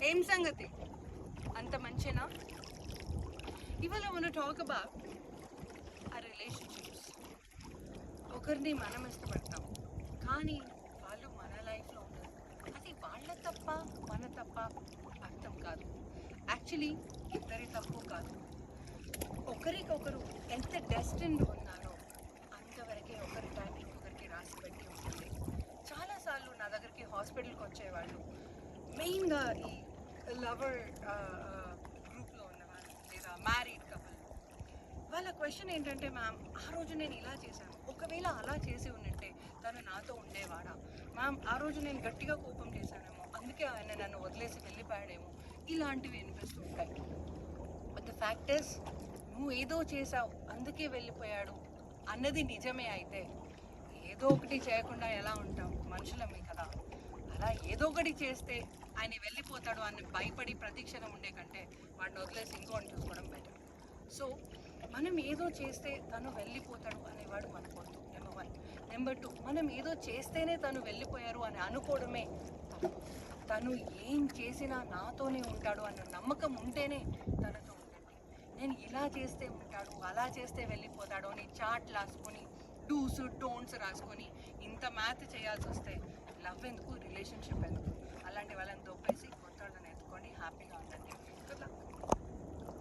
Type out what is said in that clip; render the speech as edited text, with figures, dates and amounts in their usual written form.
ఏం సంగతి అంత మంచినా? ఇవాళ మనం టాక్ అబౌట్ ఆ రిలేషన్షిప్స్. ఒకరిని మనం ఇష్టపడతాం కానీ వాళ్ళు మన లైఫ్లో ఉండరు. అది వాళ్ళ తప్ప మన తప్ప అర్థం కాదు. యాక్చువల్లీ ఇద్దరి తప్పు కాదు. ఒకరికొకరు ఎంత డెస్టిన్డ్ ఉన్నారో అంతవరకే ఒకరి టైం ఇంకొకరికి రాసి పెట్టి ఉంటుంది. చాలాసార్లు నా దగ్గరికి హాస్పిటల్కి వచ్చేవాళ్ళు మెయిన్గా ఈ లవర్ గ్రూప్లో ఉన్నవాళ్ళు లేదా మ్యారీడ్ కపుల్. వాళ్ళ క్వశ్చన్ ఏంటంటే, మ్యామ్ ఆ రోజు నేను ఇలా చేశాను, ఒకవేళ అలా చేసి ఉన్నట్టే తను నాతో ఉండేవాడా? మ్యామ్ ఆ రోజు నేను గట్టిగా కోపం చేశానేమో, అందుకే ఆయన నన్ను వదిలేసి వెళ్ళిపోయాడేమో, ఇలాంటివి వినిపిస్తూ ఉంటాయి. బట్ ద ఫ్యాక్ట్ ఇస్, నువ్వు ఏదో చేసావు అందుకే వెళ్ళిపోయాడు అన్నది నిజమే అయితే ఏదో ఒకటి చేయకుండా ఎలా ఉంటాం? మనుషులమే కదా. అలా ఏదో ఒకటి చేస్తే ఆయన వెళ్ళిపోతాడు అని భయపడి ప్రతిక్షణం ఉండే కంటే వాడిని వదిలేసి ఇంకోటి చూసుకోవడం బెటర్. సో మనం ఏదో చేస్తే తను వెళ్ళిపోతాడు అనేవాడు మనకొద్దు, నెంబర్ 1. నెంబర్ 2, మనం ఏదో చేస్తేనే తను వెళ్ళిపోయారు అని అనుకోవడమే తప్పు. తను ఏం చేసినా నాతోనే ఉంటాడు అన్న నమ్మకం ఉంటేనే తనతో ఉండండి. నేను ఇలా చేస్తే ఉంటాడు, అలా చేస్తే వెళ్ళిపోతాడు అని చార్ట్ రాసుకొని డూస్ డోంట్స్ రాసుకొని ఇంత మ్యాథ్ చేయాల్సి వస్తే లవ్ ఎందుకు, రిలేషన్షిప్ ఎందుకు? అలాంటి వాళ్ళని దొబ్బేసి కొత్త వాళ్ళని ఎత్తుకొని హ్యాపీగా ఉండండి.